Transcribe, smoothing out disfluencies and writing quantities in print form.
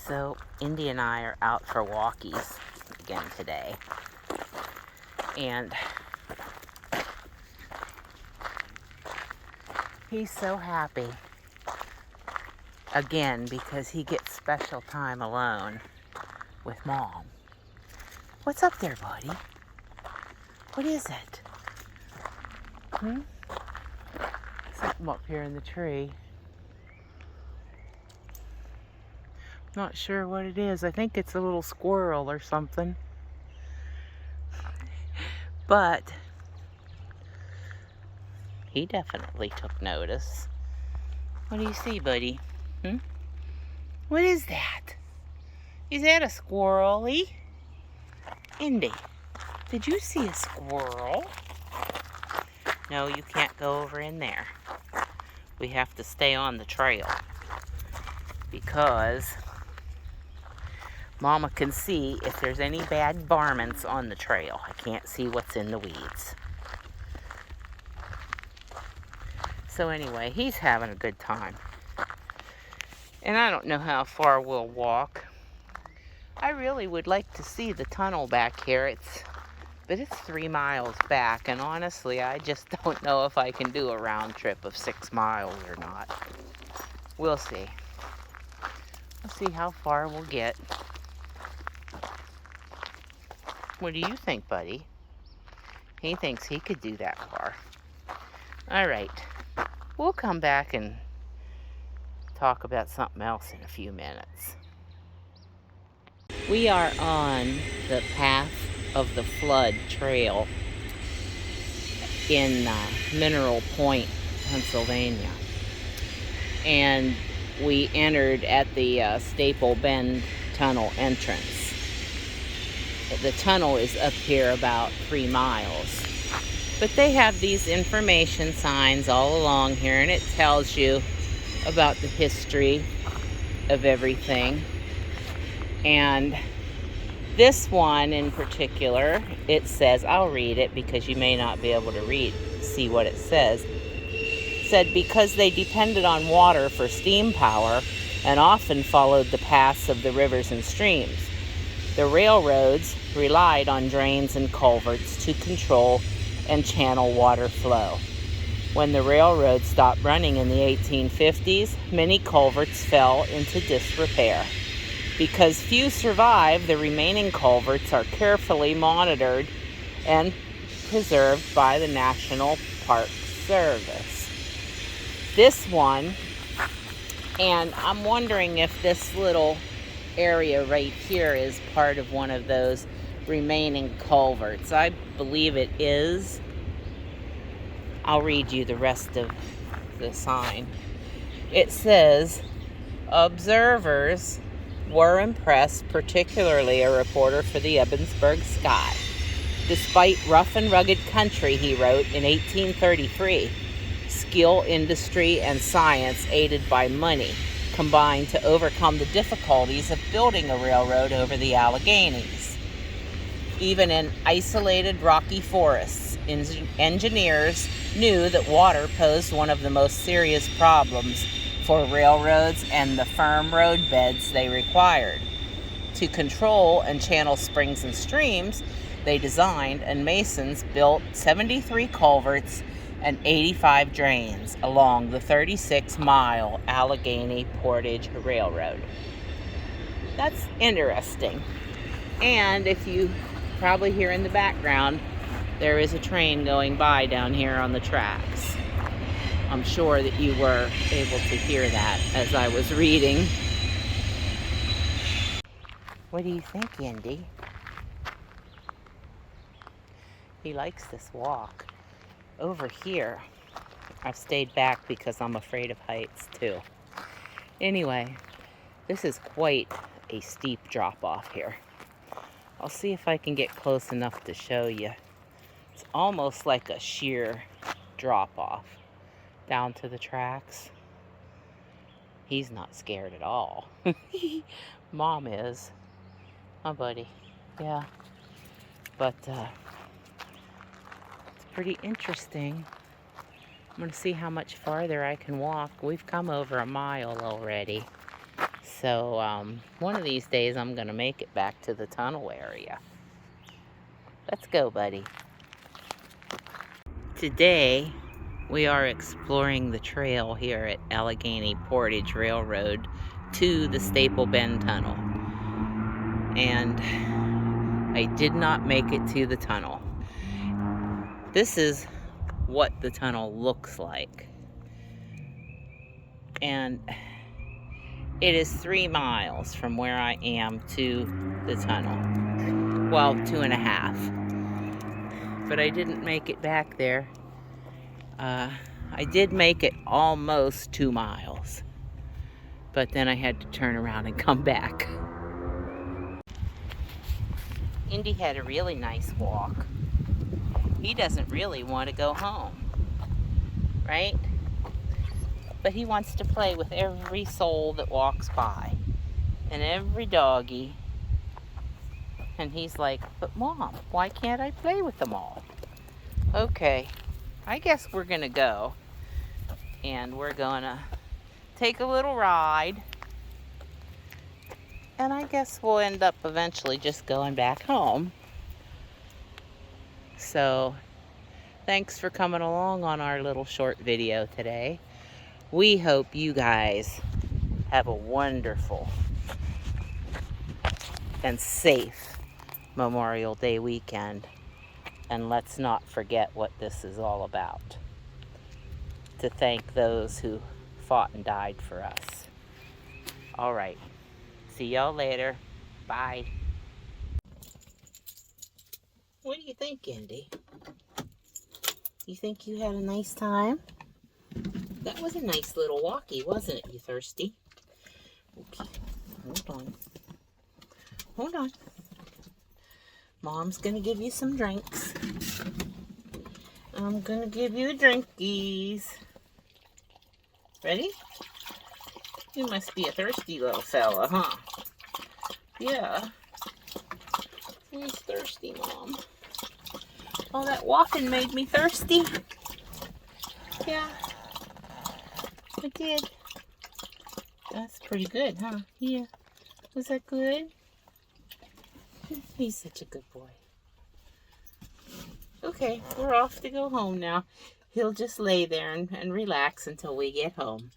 So Indy and I are out for walkies again today, and he's so happy again because he gets special time alone with Mom. What's up there, buddy? What is it? Something up here in the tree. Not sure what it is. I think it's a little squirrel or something. But he definitely took notice. What do you see, buddy? What is that? Is that a squirrely? Indy, did you see a squirrel? No, you can't go over in there. We have to stay on the trail because Mama can see if there's any bad varmints on the trail. I can't see what's in the weeds. So anyway, he's having a good time. And I don't know how far we'll walk. I really would like to see the tunnel back here. But it's 3 miles back, and honestly, I just don't know if I can do a round trip of 6 miles or not. We'll see. We'll see how far we'll get. What do you think, buddy? He thinks he could do that far. All right. We'll come back and talk about something else in a few minutes. We are on the Path of the Flood Trail in Mineral Point, Pennsylvania. And we entered at the Staple Bend Tunnel entrance. The tunnel is up here about 3 miles. But they have these information signs all along here, and it tells you about the history of everything. And this one in particular, it says, I'll read it because you may not be able to see what it says. It said, because they depended on water for steam power and often followed the paths of the rivers and streams, the railroads relied on drains and culverts to control and channel water flow. When the railroad stopped running in the 1850s, many culverts fell into disrepair. Because few survive, the remaining culverts are carefully monitored and preserved by the National Park Service. This one, and I'm wondering if this little area right here is part of one of those remaining culverts. I believe it is. I'll read you the rest of the sign. It says, observers were impressed, particularly a reporter for the Ebensburg Sky. Despite rough and rugged country, he wrote in 1833, skill, industry, and science aided by money combined to overcome the difficulties of building a railroad over the Alleghenies. Even in isolated rocky forests, engineers knew that water posed one of the most serious problems for railroads and the firm road beds they required. To control and channel springs and streams, they designed and masons built 73 culverts and 85 drains along the 36-mile Allegheny Portage Railroad. That's interesting. And if you probably hear in the background, there is a train going by down here on the tracks. I'm sure that you were able to hear that as I was reading. What do you think, Indy? He likes this walk. Over here, I've stayed back because I'm afraid of heights too. Anyway, this is quite a steep drop off here. I'll see if I can get close enough to show you. It's almost like a sheer drop off down to the tracks. He's not scared at all. Mom is. Huh, buddy? Yeah. But it's pretty interesting. I'm going to see how much farther I can walk. We've come over a mile already. So one of these days I'm going to make it back to the tunnel area. Let's go, buddy. Today we are exploring the trail here at Allegheny Portage Railroad to the Staple Bend Tunnel. And I did not make it to the tunnel. This is what the tunnel looks like. And it is 3 miles from where I am to the tunnel. Well, 2.5. But I didn't make it back there. I did make it almost 2 miles. But then I had to turn around and come back. Indy had a really nice walk. He doesn't really want to go home, right? But he wants to play with every soul that walks by and every doggy. And he's like, but Mom, why can't I play with them all? Okay, I guess we're gonna go. And we're gonna take a little ride. And I guess we'll end up eventually just going back home. So, thanks for coming along on our little short video today. We hope you guys have a wonderful and safe Memorial Day weekend. And let's not forget what this is all about. To thank those who fought and died for us. All right. See y'all later. Bye. What do you think, Indy? You think you had a nice time? That was a nice little walkie, wasn't it? You thirsty? Okay. Hold on. Hold on. Mom's gonna give you some drinks. I'm gonna give you drinkies. Ready? You must be a thirsty little fella, huh? Yeah. He's thirsty, Mom. All that walking made me thirsty. Yeah. I did. That's pretty good, huh? Yeah. Was that good? He's such a good boy. Okay, we're off to go home now. He'll just lay there and relax until we get home.